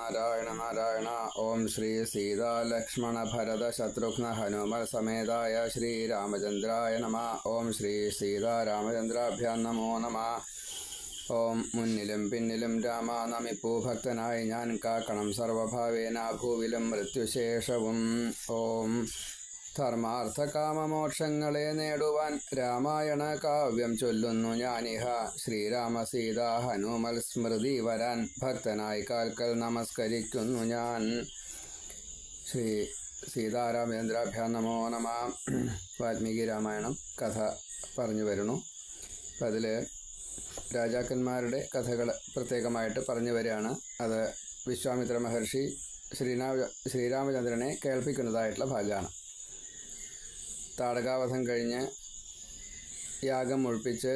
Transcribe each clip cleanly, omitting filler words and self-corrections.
നാരായണ നാരായണ. ഓം ശ്രീ സീതാ ലക്ഷ്മണ ഭരത ശത്രുഘ്ന ഹനുമൽ സമേതായ ശ്രീരാമചന്ദ്രായ നമ. ഓം ശ്രീ സീതാരാമചന്ദ്രാഭ്യാം നമോ നമ. ഓം മുന്നിലും പിന്നിലും രാമ നമിപ്പൂ ഭക്തനായി ഞാൻ കാക്കണം സർവഭാവേന ഭൂവിലും മൃത്യുശേഷവും. ഓം ധർമാർത്ഥ കാമമോക്ഷങ്ങളെ നേടുവാൻ രാമായണ കാവ്യം ചൊല്ലുന്നു ഞാനിഹ. ശ്രീരാമ സീത ഹനുമൽ സ്മൃതി വരാൻ ഭക്തനായി കാൽക്കൽ നമസ്കരിക്കുന്നു ഞാൻ. ശ്രീ സീതാരാമചന്ദ്രാഭ്യാം നമോ നമ. വാൽമീകി രാമായണം കഥ പറഞ്ഞു വരുന്നു. അപ്പം അതിൽ രാജാക്കന്മാരുടെ കഥകൾ പ്രത്യേകമായിട്ട് പറഞ്ഞു വരികയാണ്. അത് വിശ്വാമിത്ര മഹർഷി ശ്രീരാമചന്ദ്രനെ കേൾപ്പിക്കുന്നതായിട്ടുള്ള ഭാഗമാണ്. താടകാവധം കഴിഞ്ഞ് യാഗം മുഴിപ്പിച്ച്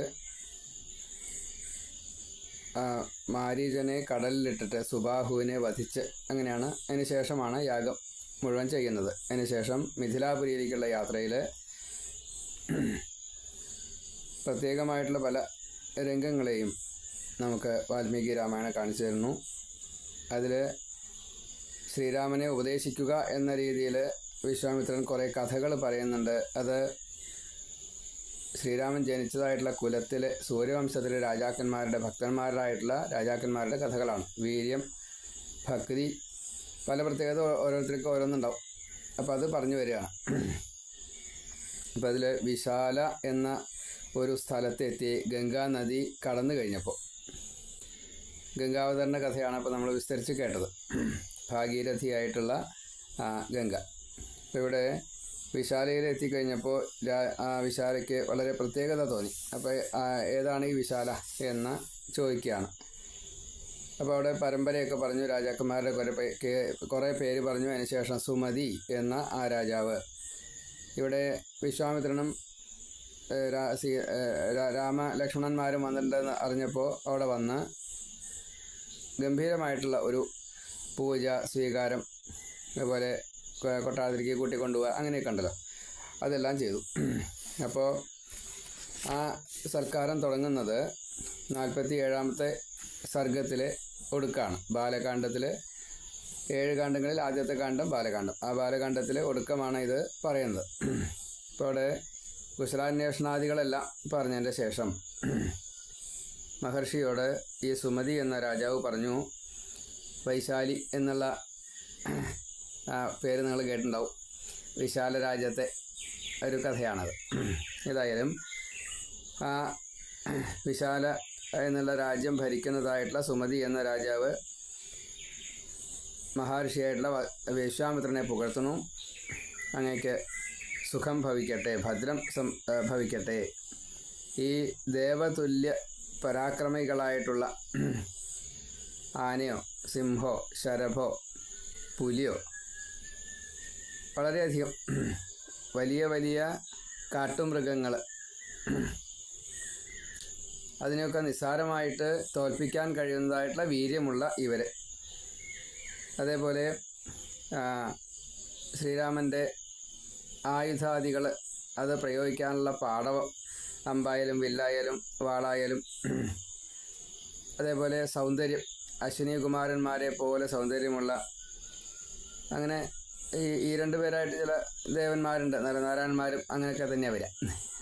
മാരീചനെ കടലിലിട്ടിട്ട് സുബാഹുവിനെ വധിച്ച് അങ്ങനെയാണ്. അതിന് ശേഷമാണ് യാഗം മുഴുവൻ ചെയ്യുന്നത്. അതിനുശേഷം മിഥിലാപുരിയിലേക്കുള്ള യാത്രയിൽ പ്രത്യേകമായിട്ടുള്ള പല രംഗങ്ങളെയും നമുക്ക് വാൽമീകി രാമായണം കാണിച്ചു തരുന്നു. അതിൽ ശ്രീരാമനെ ഉപദേശിക്കുക എന്ന രീതിയിൽ വിശ്വാമിത്രൻ കുറേ കഥകൾ പറയുന്നുണ്ട്. അത് ശ്രീരാമൻ ജനിച്ചതായിട്ടുള്ള കുലത്തിൽ സൂര്യവംശത്തിലെ രാജാക്കന്മാരുടെ ഭക്തന്മാരായിട്ടുള്ള രാജാക്കന്മാരുടെ കഥകളാണ്. വീര്യം, ഭക്തി, പല പ്രത്യേകത ഓരോരുത്തർക്കും ഓരോന്നുണ്ടാവും. അപ്പോൾ അത് പറഞ്ഞു വരികയാണ്. അപ്പോൾ അതിൽ വിശാല എന്ന ഒരു സ്ഥലത്തെത്തി ഗംഗാ നദി കടന്നു കഴിഞ്ഞപ്പോൾ ഗംഗാവതരണ കഥയാണ് അപ്പോൾ നമ്മൾ വിസ്തരിച്ച് കേട്ടത്. ഭാഗീരഥിയായിട്ടുള്ള ഗംഗ. അപ്പോൾ ഇവിടെ വിശാലയിൽ എത്തിക്കഴിഞ്ഞപ്പോൾ വിശാലയ്ക്ക് വളരെ പ്രത്യേകത തോന്നി. അപ്പോൾ ഏതാണ് ഈ വിശാല എന്ന് ചോദിക്കുകയാണ്. അപ്പോൾ അവിടെ പരമ്പരയൊക്കെ പറഞ്ഞു, രാജാക്കന്മാരുടെ കുറേ പേര് പറഞ്ഞു. അതിനുശേഷം സുമതി എന്ന ആ രാജാവ്. ഇവിടെ വിശ്വാമിത്രനും രാമലക്ഷ്മണന്മാരും വന്നിട്ടുണ്ടെന്ന് അറിഞ്ഞപ്പോൾ അവിടെ വന്ന് ഗംഭീരമായിട്ടുള്ള ഒരു പൂജ, സ്വീകാരം, അതുപോലെ കൊട്ടാരത്തിലേക്ക് കൂട്ടിക്കൊണ്ടുപോവുക, അങ്ങനെയൊക്കെ ഉണ്ടല്ലോ, അതെല്ലാം ചെയ്തു. അപ്പോൾ ആ സൽക്കാരം തുടങ്ങുന്നത് 47ാമത്തെ സർഗത്തിലെ ഒടുക്കാണ്. ബാലകാണ്ഡത്തിൽ 7 കാണ്ഡങ്ങളിൽ ആദ്യത്തെ കാണ്ഡം ബാലകാണ്ഡം. ആ ബാലകാണ്ഡത്തിലെ ഒടുക്കമാണ് ഇത് പറയുന്നത്. ഇപ്പോൾ അവിടെ കുശലാന്വേഷണാദികളെല്ലാം പറഞ്ഞതിൻ്റെ ശേഷം മഹർഷിയോട് ഈ സുമതി എന്ന രാജാവ് പറഞ്ഞു, വൈശാലി എന്നുള്ള പേര് നിങ്ങൾ കേട്ടിട്ടുണ്ടാവും. വിശാല രാജ്യത്തെ ഒരു കഥയാണത്. ഏതായാലും ആ വിശാല എന്നുള്ള രാജ്യം ഭരിക്കുന്നതായിട്ടുള്ള സുമതി എന്ന രാജാവ് മഹർഷിയായിട്ടുള്ള വിശ്വാമിത്രനെ പുകഴ്ത്തുന്നു. അങ്ങേക്ക് സുഖം ഭവിക്കട്ടെ, ഭദ്രം ഭവിക്കട്ടെ. ഈ ദേവതുല്യ പരാക്രമികളായിട്ടുള്ള ആനയോ സിംഹോ ശരഭോ പുലിയോ, വളരെയധികം വലിയ വലിയ കാട്ടുമൃഗങ്ങൾ, അതിനെയൊക്കെ നിസ്സാരമായിട്ട് തോൽപ്പിക്കാൻ കഴിയുന്നതായിട്ടുള്ള വീര്യമുള്ള ഇവർ, അതേപോലെ ശ്രീരാമൻ്റെ ആയുധാദികൾ അത് പ്രയോഗിക്കാനുള്ള പാടവം, അമ്പായാലും വില്ലായാലും വാളായാലും, അതേപോലെ സൗന്ദര്യം, അശ്വിനി കുമാരന്മാരെ പോലെ സൗന്ദര്യമുള്ള, അങ്ങനെ ഈ 2 പേരായിട്ട് ചില ദേവന്മാരുണ്ട്, നരനാരായണന്മാരും അങ്ങനെയൊക്കെ തന്നെയാണ് വരിക.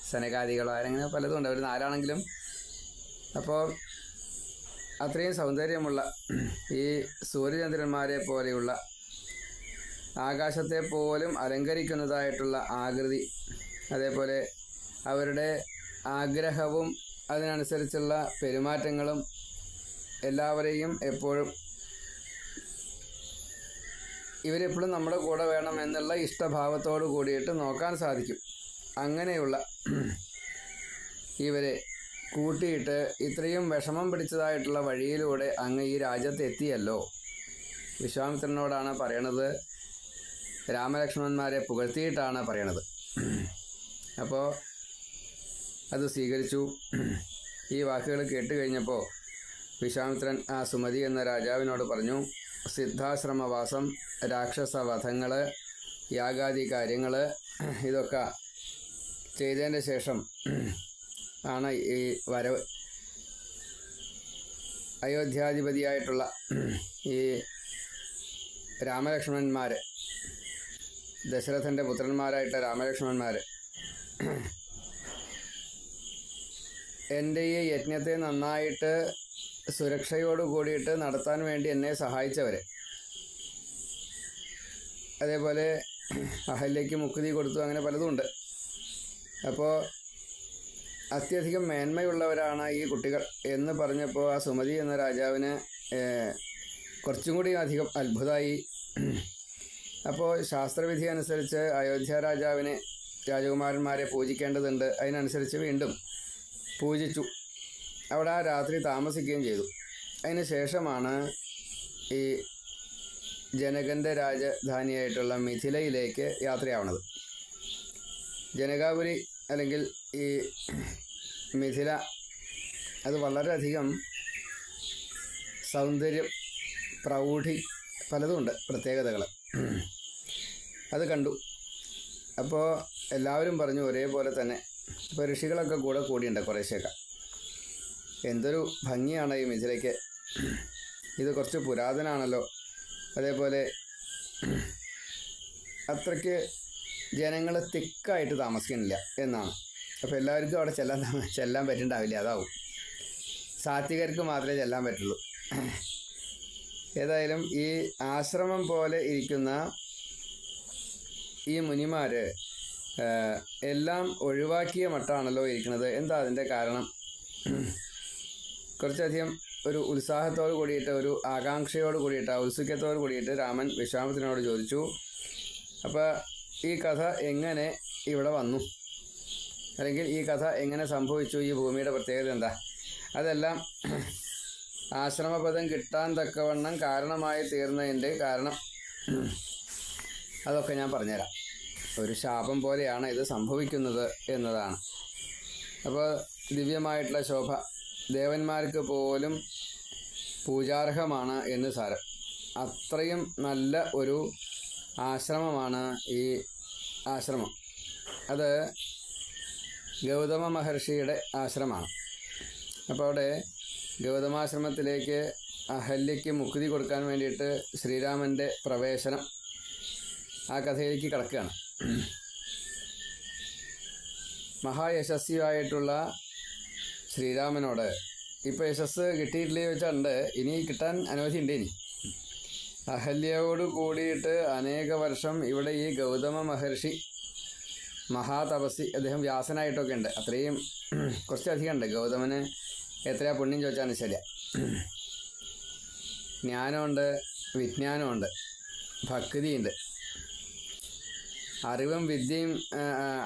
സനകാദികളോ അങ്ങനെ പലതും ഉണ്ട്, അവർ നാരാണെങ്കിലും. അപ്പോൾ അത്രയും സൗന്ദര്യമുള്ള ഈ സൂര്യചന്ദ്രന്മാരെ പോലെയുള്ള, ആകാശത്തെ പോലും അലങ്കരിക്കുന്നതായിട്ടുള്ള ആകൃതി, അതേപോലെ അവരുടെ ആഗ്രഹവും അതിനനുസരിച്ചുള്ള പെരുമാറ്റങ്ങളും എല്ലാവരെയും എപ്പോഴും ഇവരെപ്പോഴും നമ്മുടെ കൂടെ വേണം എന്നുള്ള ഇഷ്ടഭാവത്തോട് കൂടിയിട്ട് നോക്കാൻ സാധിക്കും. അങ്ങനെയുള്ള ഇവരെ കൂട്ടിയിട്ട് ഇത്രയും വിഷമം പിടിച്ചതായിട്ടുള്ള വഴിയിലൂടെ അങ്ങ് ഈ രാജ്യത്ത് എത്തിയല്ലോ. വിശ്വാമിത്രനോടാണ് പറയണത്, രാമലക്ഷ്മണന്മാരെ പുകഴ്ത്തിയിട്ടാണ് പറയണത്. അപ്പോൾ അത് സ്വീകരിച്ചു. ഈ വാക്കുകൾ കേട്ട് കഴിഞ്ഞപ്പോൾ വിശ്വാമിത്രൻ ആ സുമതി എന്ന രാജാവിനോട് പറഞ്ഞു, സിദ്ധാശ്രമവാസം, രാക്ഷസവധങ്ങൾ, യാഗാദി കാര്യങ്ങൾ, ഇതൊക്കെ ചെയ്തതിൻ്റെ ശേഷം ആണ് ഈ വരവ്. അയോധ്യാധിപതിയായിട്ടുള്ള ഈ രാമലക്ഷ്മണന്മാർ, ദശരഥൻ്റെ പുത്രന്മാരായിട്ട രാമലക്ഷ്മണന്മാർ എൻ്റെ ഈ യജ്ഞത്തെ നന്നായിട്ട് സുരക്ഷയോട് കൂടിയിട്ട് നടത്താൻ വേണ്ടി എന്നെ സഹായിച്ചവർ, അതേപോലെ അഹല്യയ്ക്ക് മുക്തി കൊടുത്തു, അങ്ങനെ പലതുമുണ്ട്. അപ്പോൾ അത്യധികം മേന്മയുള്ളവരാണ് ഈ കുട്ടികൾ എന്ന് പറഞ്ഞപ്പോൾ ആ സുമതി എന്ന രാജാവിന് കുറച്ചും കൂടി അധികം അത്ഭുതമായി. അപ്പോൾ ശാസ്ത്രവിധി അനുസരിച്ച് അയോധ്യ രാജാവിനെ രാജകുമാരന്മാരെ പൂജിക്കേണ്ടതുണ്ട്. അതിനനുസരിച്ച് വീണ്ടും പൂജിച്ചു. അവിടെ ആ രാത്രി താമസിക്കുകയും ചെയ്തു. അതിന് ശേഷമാണ് ഈ ജനകൻ്റെ രാജധാനിയായിട്ടുള്ള മിഥിലയിലേക്ക് യാത്രയാവുന്നത്. ജനകാപുരി അല്ലെങ്കിൽ ഈ മിഥില അത് വളരെയധികം സൗന്ദര്യം, പ്രൗഢി, പലതുമുണ്ട് പ്രത്യേകതകൾ. അത് കണ്ടു. അപ്പോൾ എല്ലാവരും പറഞ്ഞു ഒരേപോലെ തന്നെ. ഇപ്പോൾ ഋഷികളൊക്കെ കൂടിയുണ്ട് കുറേശ്ശൊക്കെ. എന്തൊരു ഭംഗിയാണ് ഈ മിഥിലയ്ക്ക്, ഇത് കുറച്ച് പുരാതനാണല്ലോ, അതേപോലെ അത്രയ്ക്ക് ജനങ്ങൾ തിക്കായിട്ട് താമസിക്കുന്നില്ല എന്നാണ്. അപ്പോൾ എല്ലാവർക്കും അവിടെ ചെല്ലാൻ പറ്റുന്നുണ്ടാവില്ല, അതാവും. സാത്വികർക്ക് മാത്രമേ ചെല്ലാൻ പറ്റുള്ളൂ. ഏതായാലും ഈ ആശ്രമം പോലെ ഇരിക്കുന്ന ഈ മുനിമാർ എല്ലാം ഒഴിവാക്കിയ മട്ടാണല്ലോ ഇരിക്കുന്നത്. എന്താ അതിൻ്റെ കാരണം? കുറച്ചധികം ഒരു ഉത്സാഹത്തോട് കൂടിയിട്ട്, ഒരു ആകാംക്ഷയോട് കൂടിയിട്ട്, ഔത്സുക്യത്തോട് കൂടിയിട്ട് രാമൻ വിശ്വാമിത്രനോട് ചോദിച്ചു, അപ്പോൾ ഈ കഥ എങ്ങനെ ഇവിടെ വന്നു, അല്ലെങ്കിൽ ഈ കഥ എങ്ങനെ സംഭവിച്ചു, ഈ ഭൂമിയുടെ പ്രത്യേകത എന്താ, അതെല്ലാം ആശ്രമപദം കിട്ടാൻ തക്കവണ്ണം കാരണമായി തീർന്നതിൻ്റെ കാരണം അതൊക്കെ ഞാൻ പറഞ്ഞുതരാം. ഒരു ശാപം പോലെയാണ് ഇത് സംഭവിക്കുന്നത് എന്നതാണ്. അപ്പോൾ ദിവ്യമായിട്ടുള്ള ശോഭ, ദേവന്മാർക്ക് പോലും പൂജാർഹമാണ് എന്ന് സാരം. അത്രയും നല്ല ഒരു ആശ്രമമാണ് ഈ ആശ്രമം. അത് ഗൗതമ മഹർഷിയുടെ ആശ്രമമാണ്. അപ്പോൾ അവിടെ ഗൗതമാശ്രമത്തിലേക്ക് അഹല്യയ്ക്ക് മുക്തി കൊടുക്കാൻ വേണ്ടിയിട്ട് ശ്രീരാമൻ്റെ പ്രവേശനം, ആ കഥയിലേക്ക് കിടക്കുകയാണ്. മഹായശസ്വിയായിട്ടുള്ള ശ്രീരാമനോട് ഇപ്പോൾ യശസ് കിട്ടിയിട്ടില്ലേ ചോദിച്ചാലുണ്ട്, ഇനി കിട്ടാൻ അനവധിയുണ്ട്. ഇനി അഹല്യയോട് കൂടിയിട്ട് അനേക വർഷം ഇവിടെ ഈ ഗൗതമ മഹർഷി മഹാതപസ്സി, അദ്ദേഹം വ്യാസനായിട്ടൊക്കെ ഉണ്ട്. അത്രയും കുറച്ചധികം ഉണ്ട്. ഗൗതമന് എത്രയാ പുണ്യം ചോദിച്ചാൽ ശരിയാ. ജ്ഞാനമുണ്ട്, വിജ്ഞാനമുണ്ട്, ഭക്തിയുണ്ട്.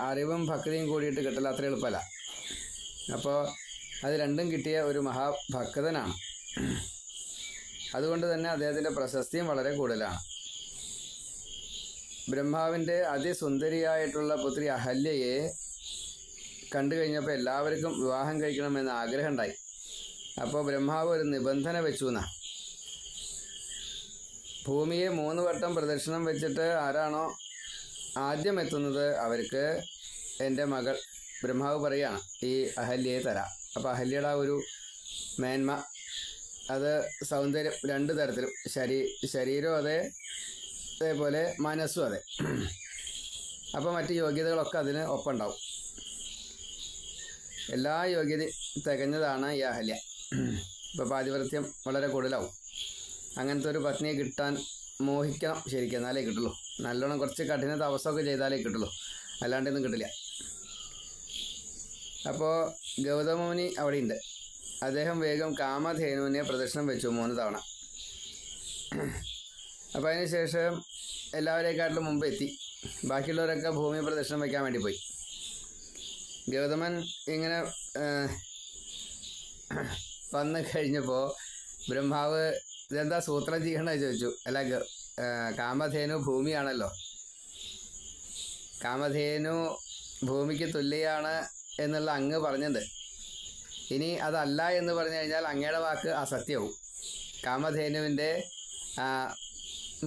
അറിവും ഭക്തിയും കൂടിയിട്ട് കിട്ടില്ല, അത്ര എളുപ്പമല്ല. അപ്പോൾ അത് രണ്ടും കിട്ടിയ ഒരു മഹാഭക്തനാണ്. അതുകൊണ്ട് തന്നെ അദ്ദേഹത്തിൻ്റെ പ്രശസ്തിയും വളരെ കൂടുതലാണ്. ബ്രഹ്മാവിൻ്റെ അതിസുന്ദരിയായിട്ടുള്ള പുത്രി അഹല്യയെ കണ്ടു കഴിഞ്ഞപ്പോൾ എല്ലാവർക്കും വിവാഹം കഴിക്കണമെന്ന് ആഗ്രഹം ഉണ്ടായി. അപ്പോൾ ബ്രഹ്മാവ് ഒരു നിബന്ധന വെച്ചു എന്നാ, ഭൂമിയെ 3 വട്ടം പ്രദക്ഷിണം വെച്ചിട്ട് ആരാണോ ആദ്യം എത്തുന്നത് അവർക്ക് എൻ്റെ മകൾ, ബ്രഹ്മാവ് പറയുകയാണ്, ഈ അഹല്യയെ തരാം. അപ്പോൾ അഹല്യയുടെ ആ ഒരു മേന്മ, അത് സൗന്ദര്യം, 2 തരത്തിലും, ശരീരവും അതേപോലെ മനസ്സും അതെ. അപ്പോൾ മറ്റ് യോഗ്യതകളൊക്കെ അതിന് ഒപ്പമുണ്ടാവും. എല്ലാ യോഗ്യത തികഞ്ഞതാണ് ഈ അഹല്യ. ഇപ്പോൾ പാതിവൃത്യം വളരെ കൂടുതലാവും. അങ്ങനത്തെ ഒരു പത്നിയെ കിട്ടാൻ മോഹിക്കണം ശരിക്കും, എന്നാലേ കിട്ടുള്ളൂ. നല്ലോണം കുറച്ച് കഠിന തപസ്സൊക്കെ ചെയ്താലേ കിട്ടുള്ളൂ, അല്ലാണ്ടൊന്നും കിട്ടില്ല. അപ്പോൾ ഗൗതമുനി അവിടെയുണ്ട്. അദ്ദേഹം വേഗം കാമധേനുവിനെ പ്രദക്ഷിണം വെച്ചു 3 തവണ. അപ്പോൾ അതിന് ശേഷം എല്ലാവരെക്കാട്ടിലും മുമ്പ് എത്തി. ബാക്കിയുള്ളവരൊക്കെ ഭൂമി പ്രദക്ഷിണം വയ്ക്കാൻ വേണ്ടി പോയി. ഗൗതമൻ ഇങ്ങനെ വന്നു കഴിഞ്ഞപ്പോൾ ബ്രഹ്മാവ് ഇതെന്താ സൂത്രം ചെയ്യണമെന്ന് ചോദിച്ചു. അല്ല, കാമധേനു ഭൂമിയാണല്ലോ, കാമധേനു ഭൂമിക്ക് തുല്യാണ് എന്നുള്ള അങ്ങ് പറഞ്ഞത്. ഇനി അതല്ല എന്ന് പറഞ്ഞു കഴിഞ്ഞാൽ അങ്ങയുടെ വാക്ക് അസത്യവും, കാമധേനുവിൻ്റെ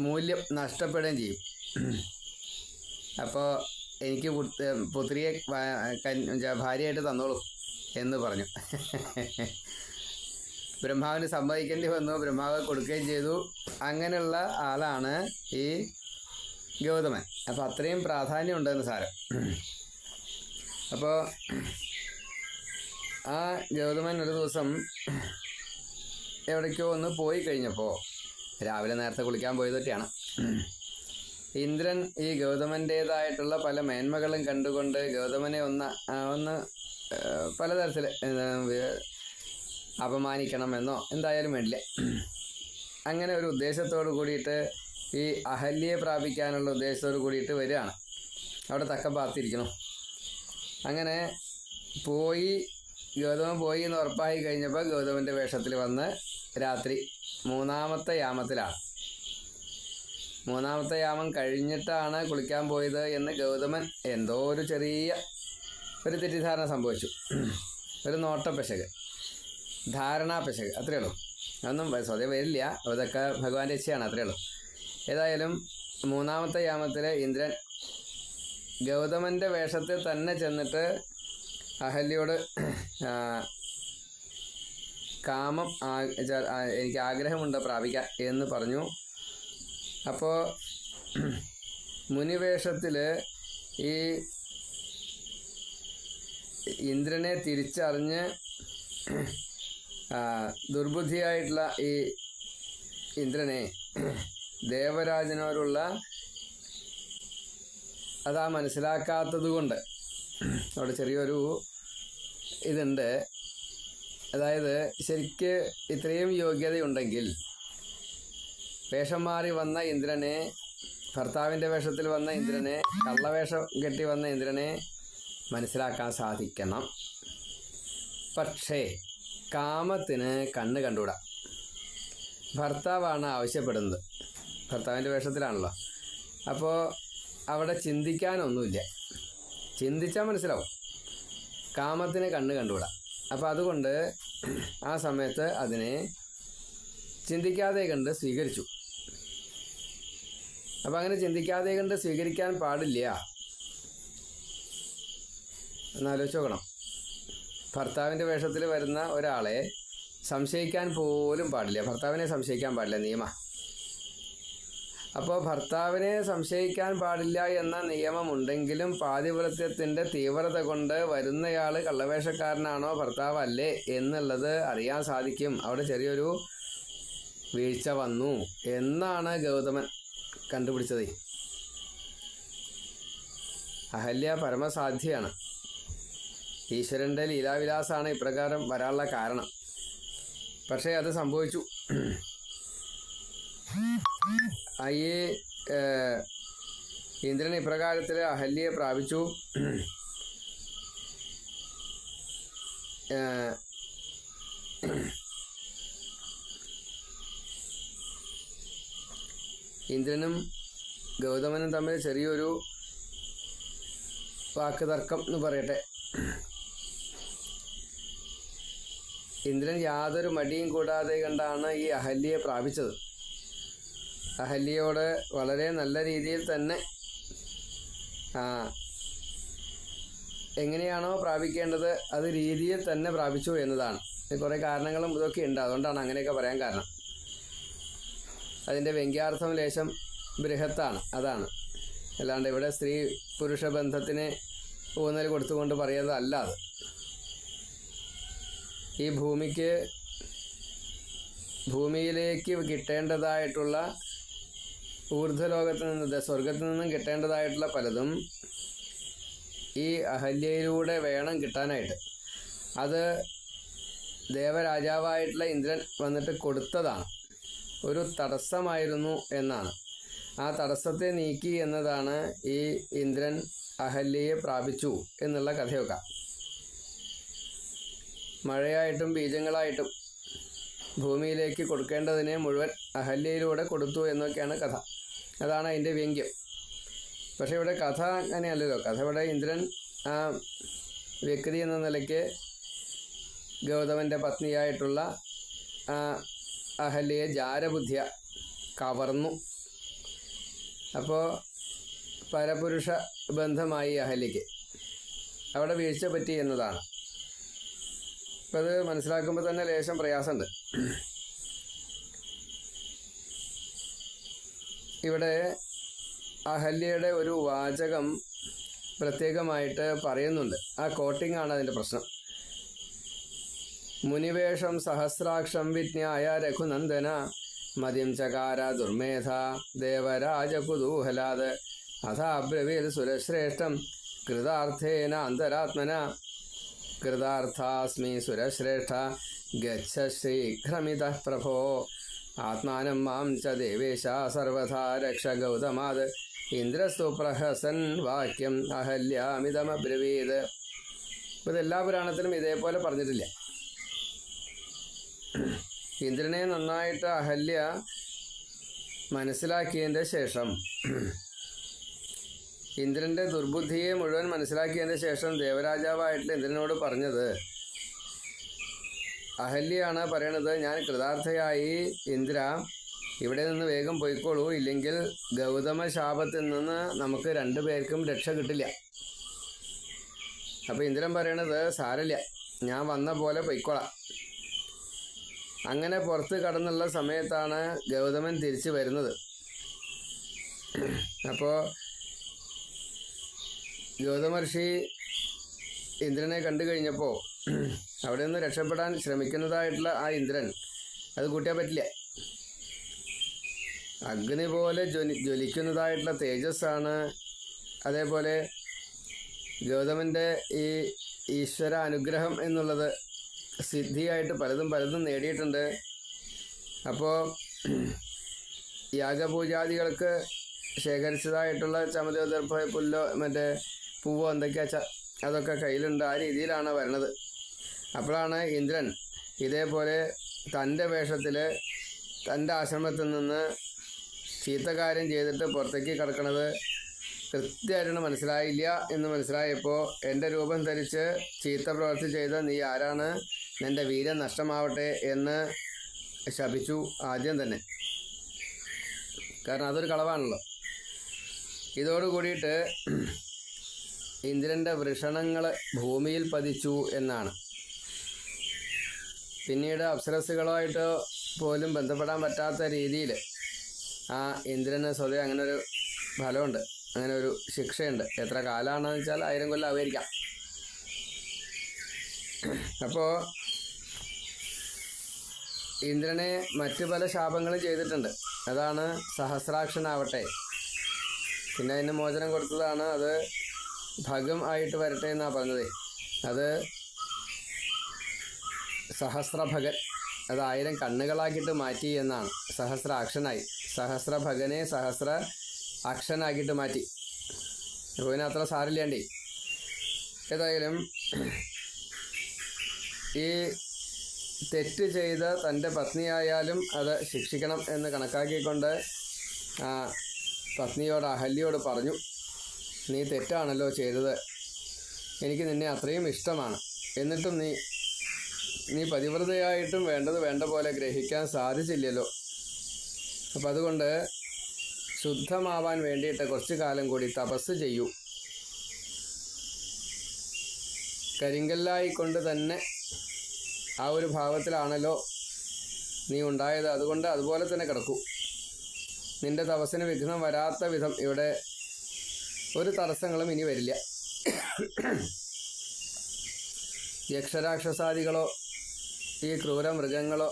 മൂല്യം നഷ്ടപ്പെടുകയും ചെയ്യും. അപ്പോൾ എനിക്ക് പുത്രിയെ ഭാര്യയായിട്ട് തന്നോളൂ എന്ന് പറഞ്ഞു. ബ്രഹ്മാവിന് സമ്മതിക്കേണ്ടി വന്നു, ബ്രഹ്മാവ് കൊടുക്കുകയും ചെയ്തു. അങ്ങനെയുള്ള ആളാണ് ഈ ഗൗതമൻ. അപ്പോൾ അത്രയും പ്രാധാന്യം ഉണ്ടെന്ന് സാരം. അപ്പോൾ ആ ഗൗതമൻ ഒരു ദിവസം എവിടേക്കോ ഒന്ന് പോയി കഴിഞ്ഞപ്പോൾ, രാവിലെ നേരത്തെ കുളിക്കാൻ പോയതൊക്കെയാണ്, ഇന്ദ്രൻ ഈ ഗൗതമൻ്റേതായിട്ടുള്ള പല മേന്മകളും കണ്ടുകൊണ്ട് ഗൗതമനെ ഒന്ന് പലതരത്തിൽ അപമാനിക്കണമെന്നോ എന്തായാലും വേണ്ടില്ല, അങ്ങനെ ഒരു ഉദ്ദേശത്തോട് കൂടിയിട്ട് ഈ അഹല്യയെ പ്രാപിക്കാനുള്ള ഉദ്ദേശത്തോട് കൂടിയിട്ട് വരികയാണ്. അവിടെ തക്കം പാർത്തിരിക്കണം. അങ്ങനെ ഗൗതമൻ പോയി എന്ന് ഉറപ്പായി കഴിഞ്ഞപ്പോൾ ഗൗതമൻ്റെ വേഷത്തിൽ വന്ന് രാത്രി 3-ാമത്തെ യാമത്തിലാണ്. 3-ാമത്തെ യാമം കഴിഞ്ഞിട്ടാണ് കുളിക്കാൻ പോയത് എന്ന് ഗൗതമൻ എന്തോ ഒരു ചെറിയ ഒരു തെറ്റിദ്ധാരണ സംഭവിച്ചു. ഒരു നോട്ടപ്പിശക്, ധാരണാപ്പിശക്, അത്രയേ ഉള്ളൂ. അതൊന്നും സ്വതേ വരില്ല, അതൊക്കെ ഭഗവാന്റെ ഇച്ഛയാണ്, അത്രയേ ഉള്ളൂ. ഏതായാലും 3-ാമത്തെ യാമത്തിൽ ഇന്ദ്രൻ ഗൗതമൻ്റെ വേഷത്തിൽ തന്നെ ചെന്നിട്ട് അഹല്യയോട് കാമം എനിക്ക് ആഗ്രഹമുണ്ട് പ്രാപിക്കാൻ എന്ന് പറഞ്ഞു. അപ്പോൾ മുനിവേഷത്തിൽ ഈ ഇന്ദ്രനെ തിരിച്ചറിഞ്ഞ് ദുർബുദ്ധിയായിട്ടുള്ള ഈ ഇന്ദ്രനെ ദേവരാജനോടുള്ള അതാ മനസ്സിലാക്കാത്തത് കൊണ്ട് അവിടെ ചെറിയൊരു ഇതുണ്ട്. അതായത് ശരിക്ക് ഇത്രയും യോഗ്യതയുണ്ടെങ്കിൽ വേഷം മാറി വന്ന ഇന്ദ്രനെ, ഭർത്താവിൻ്റെ വേഷത്തിൽ വന്ന ഇന്ദ്രനെ, കള്ളവേഷം കെട്ടി വന്ന ഇന്ദ്രനെ മനസ്സിലാക്കാൻ സാധിക്കണം. പക്ഷേ കാമത്തിന് കണ്ണ് കണ്ടുകൂടാ. ഭർത്താവാണ് ആവശ്യപ്പെടുന്നത്, ഭർത്താവിൻ്റെ വേഷത്തിലാണല്ലോ. അപ്പോൾ അവിടെ ചിന്തിക്കാനൊന്നുമില്ല. ചിന്തിച്ചാൽ മനസ്സിലാവും, കാമത്തിന് കണ്ണ് കണ്ടുകൂടാ. അപ്പോൾ അതുകൊണ്ട് ആ സമയത്ത് അതിനെ ചിന്തിക്കാതെ കണ്ട് സ്വീകരിച്ചു. അപ്പം അങ്ങനെ ചിന്തിക്കാതെ കണ്ട് സ്വീകരിക്കാൻ പാടില്ല എന്നാലോചിച്ച് നോക്കണം. ഭർത്താവിൻ്റെ വേഷത്തിൽ വരുന്ന ഒരാളെ സംശയിക്കാൻ പോലും പാടില്ല, ഭർത്താവിനെ സംശയിക്കാൻ പാടില്ല, നിയമം. അപ്പോൾ ഭർത്താവിനെ സംശയിക്കാൻ പാടില്ല എന്ന നിയമമുണ്ടെങ്കിലും പാതിവ്രത്യത്തിൻ്റെ തീവ്രത കൊണ്ട് വരുന്നയാൾ കള്ളവേഷക്കാരനാണോ ഭർത്താവല്ലേ എന്നുള്ളത് അറിയാൻ സാധിക്കും. അവിടെ ചെറിയൊരു വീഴ്ച വന്നു എന്നാണ് ഗൗതമൻ കണ്ടുപിടിച്ചത്. അഹല്യ പരമസാധ്യയാണ്. ഈശ്വരൻ്റെ ലീലാവിലാസമാണ് ഇപ്രകാരം വരാനുള്ള കാരണം. പക്ഷേ അത് സംഭവിച്ചു. ഈ ഇന്ദ്രൻ ഇപ്രകാരത്തിൽ അഹല്യയെ പ്രാപിച്ചു. ഇന്ദ്രനും ഗൗതമനും തമ്മിൽ ചെറിയൊരു വാക്കുതർക്കം എന്ന് പറയട്ടെ. ഇന്ദ്രൻ യാതൊരു മടിയും കൂടാതെ കണ്ടാണ് ഈ അഹല്യയെ പ്രാപിച്ചത്. അഹല്യയോട് വളരെ നല്ല രീതിയിൽ തന്നെ എങ്ങനെയാണോ പ്രാപിക്കേണ്ടത് അത് രീതിയിൽ തന്നെ പ്രാപിച്ചു എന്നതാണ്. കുറേ കാരണങ്ങളും ഇതൊക്കെ ഉണ്ട്, അതുകൊണ്ടാണ് അങ്ങനെയൊക്കെ പറയാൻ കാരണം. അതിൻ്റെ വ്യംഗ്യാർത്ഥം ലേശം ബൃഹത്താണ്, അതാണ്. അല്ലാണ്ട് ഇവിടെ സ്ത്രീ പുരുഷ ബന്ധത്തിന് ഊന്നൽ കൊടുത്തുകൊണ്ട് പറയുന്നതല്ല അത്. ഈ ഭൂമിയിലേക്ക് കിട്ടേണ്ടതായിട്ടുള്ള ഊർധ്വലോകത്തിൽ നിന്ന്, സ്വർഗത്തിൽ നിന്നും കിട്ടേണ്ടതായിട്ടുള്ള പലതും ഈ അഹല്യയിലൂടെ വേണം കിട്ടാനായിട്ട്. അത് ദേവരാജാവായിട്ടുള്ള ഇന്ദ്രൻ വന്നിട്ട് കൊടുത്തതാണ്, ഒരു തടസ്സമായിരുന്നു എന്നാണ്. ആ തടസ്സത്തെ നീക്കി എന്നതാണ് ഈ ഇന്ദ്രൻ അഹല്യയെ പ്രാപിച്ചു എന്നുള്ള കഥയൊക്കെ. മഴയായിട്ടും ബീജങ്ങളായിട്ടും ഭൂമിയിലേക്ക് കൊടുക്കേണ്ടതിനെ മുഴുവൻ അഹല്യയിലൂടെ കൊടുത്തു എന്നൊക്കെയാണ് കഥ. അതാണ് അതിൻ്റെ വ്യംഗ്യം. പക്ഷേ ഇവിടെ കഥ അങ്ങനെയല്ലല്ലോ. കഥ ഇവിടെ ഇന്ദ്രൻ ആ വ്യക്തി എന്ന നിലയ്ക്ക് ഗൗതമൻ്റെ പത്നിയായിട്ടുള്ള അഹല്യയെ ജാരബുദ്ധിയ കവർന്നു. അപ്പോൾ പരപുരുഷ ബന്ധമായി അഹല്യയ്ക്ക് അവിടെ വീഴ്ച പറ്റി എന്നതാണ്. അപ്പോൾ അത് മനസ്സിലാക്കുമ്പോൾ തന്നെ ലേശം പ്രയാസമുണ്ട്. ഇവിടെ അഹല്യയുടെ ഒരു വാചകം പ്രത്യേകമായിട്ട് പറയുന്നുണ്ട്. ആ കോട്ടിംഗ് ആണ് അതിൻ്റെ പ്രശ്നം. മുനിവേഷം സഹസ്രാക്ഷം വിജ്ഞായ രഘുനന്ദന മതിം ചകാര ദുർമേധ ദേവരാജകുതൂഹലാത് അഥാബ്രവീൽ സുരശ്രേഷ്ഠം കൃതാർത്ഥേന അന്തരാത്മന കൃതാർത്ഥാസ്മി സുരശ്രേഷ്ഠ ഗച്ഛ ശീഘ്രമിതഃ പ്രഭോ ആത്മാനം മാം ച ദേവേശ സർവഥാ രക്ഷ ഗൗതമാത് ഇന്ദ്രസ്തു പ്രഹസൻ വാക്യം അഹല്യാമിതമബ്രവീത്. ഇത് എല്ലാ പുരാണത്തിലും ഇതേപോലെ പറഞ്ഞിട്ടില്ല. ഇന്ദ്രനെ നന്നായിട്ട് അഹല്യ മനസ്സിലാക്കിയതിൻ്റെ ശേഷം, ഇന്ദ്രൻ്റെ ദുർബുദ്ധിയെ മുഴുവൻ മനസ്സിലാക്കിയതിൻ്റെ ശേഷം ദേവരാജാവായിട്ടുള്ള ഇന്ദ്രനോട് പറഞ്ഞത്, അഹല്യയാണ് പറയണത്, ഞാൻ കൃതാർത്ഥയായി ഇന്ദ്ര ഇവിടെ നിന്ന് വേഗം പോയിക്കോളൂ, ഇല്ലെങ്കിൽ ഗൗതമ ശാപത്തിൽ നിന്ന് നമുക്ക് രണ്ടുപേർക്കും രക്ഷ കിട്ടില്ല. അപ്പോൾ ഇന്ദ്രൻ പറയണത്, സാരമില്ല, ഞാൻ വന്ന പോലെ പൊയ്ക്കോളാം. അങ്ങനെ പുറത്ത് കടന്നുള്ള സമയത്താണ് ഗൗതമൻ തിരിച്ചു വരുന്നത്. അപ്പോൾ ഗൗതമർഷി ഇന്ദ്രനെ കണ്ടു കഴിഞ്ഞപ്പോൾ അവിടെ നിന്ന് രക്ഷപ്പെടാൻ ശ്രമിക്കുന്നതായിട്ടുള്ള ആ ഇന്ദ്രൻ അത് കൂട്ടിയാൽ പറ്റില്ല. അഗ്നി പോലെ ജ്വലിക്കുന്നതായിട്ടുള്ള തേജസ്സാണ്. അതേപോലെ ഗൗതമൻ്റെ ഈ ഈശ്വര അനുഗ്രഹം എന്നുള്ളത് സിദ്ധിയായിട്ട് പലതും നേടിയിട്ടുണ്ട്. അപ്പോൾ യാഗപൂജാദികൾക്ക് ശേഖരിച്ചതായിട്ടുള്ള ചമതോദർഭ പുല്ലോ മറ്റേ പൂവോ എന്തൊക്കെയാ അതൊക്കെ കയ്യിലുണ്ട്. ആ രീതിയിലാണ് വരണത്. അപ്പോഴാണ് ഇന്ദ്രൻ ഇതേപോലെ തൻ്റെ വേഷത്തിൽ തൻ്റെ ആശ്രമത്തിൽ നിന്ന് ചീത്തകാര്യം ചെയ്തിട്ട് പുറത്തേക്ക് കിടക്കണത് കൃത്യമായിട്ടാണ് മനസ്സിലായില്ല എന്ന് മനസ്സിലായപ്പോൾ, എൻ്റെ രൂപം ധരിച്ച് ചീത്ത പ്രവൃത്തി ചെയ്ത നീ ആരാണ്, നിൻ്റെ വീര്യം നഷ്ടമാവട്ടെ എന്ന് ശപിച്ചു ആദ്യം തന്നെ. കാരണം അതൊരു കളവാണല്ലോ. ഇതോടുകൂടിയിട്ട് ഇന്ദ്രൻ്റെ വൃഷണങ്ങൾ ഭൂമിയിൽ പതിച്ചു എന്നാണ്. പിന്നീട് അപ്സരസ്സുകളുമായിട്ട് പോലും ബന്ധപ്പെടാൻ പറ്റാത്ത രീതിയിൽ ആ ഇന്ദ്രന് സ്വതവേ അങ്ങനൊരു ഫലമുണ്ട്, അങ്ങനെ ഒരു ശിക്ഷയുണ്ട്. എത്ര കാലമാണെന്ന് വെച്ചാൽ 1000 കൊല്ലം ആയിരിക്കാം. അപ്പോൾ ഇന്ദ്രനെ മറ്റു പല ശാപങ്ങളും ചെയ്തിട്ടുണ്ട്. അതാണ് സഹസ്രാക്ഷനാവട്ടെ. പിന്നെ അതിന് മോചനം കൊടുത്തതാണ്. അത് ഭഗം ആയിട്ട് വരട്ടെ എന്നാണ് പറഞ്ഞത്. അത് സഹസ്രഭഗൻ, അത് 1000 കണ്ണുകളാക്കിയിട്ട് മാറ്റി എന്നാണ്. സഹസ്രാക്ഷനായി, സഹസ്രഭഗനെ സഹസ്ര അക്ഷനാക്കിയിട്ട് മാറ്റി. അപ്പോൾ ഇതിന് അത്ര സാരില്ലാണ്ടേ. ഏതായാലും ഈ തെറ്റ് ചെയ്ത തൻ്റെ പത്നിയായാലും അത് ശിക്ഷിക്കണം എന്ന് കണക്കാക്കിക്കൊണ്ട് ആ പത്നിയോട് അഹല്യയോട് പറഞ്ഞു, നീ തെറ്റാണല്ലോ ചെയ്തത്, എനിക്ക് നിന്നെ അത്രയും ഇഷ്ടമാണ്, എന്നിട്ടും നീ പതിവ്രതയായിട്ടും വേണ്ടത് വേണ്ട പോലെ ഗ്രഹിക്കാൻ സാധിച്ചില്ലല്ലോ. അപ്പം അതുകൊണ്ട് ശുദ്ധമാവാൻ വേണ്ടിയിട്ട് കുറച്ചു കാലം കൂടി തപസ് ചെയ്യൂ. കരിങ്കല്ലായിക്കൊണ്ട് തന്നെ ആ ഒരു ഭാവത്തിലാണല്ലോ നീ ഉണ്ടായത്, അതുകൊണ്ട് അതുപോലെ തന്നെ കിടക്കൂ. നിന്റെ തപസ്സിന് വിഘ്നം വരാത്ത വിധം ഇവിടെ ഒരു തടസ്സങ്ങളും ഇനി വരില്ല. യക്ഷരാക്ഷസാദികളോ ഈ ക്രൂര മൃഗങ്ങളോ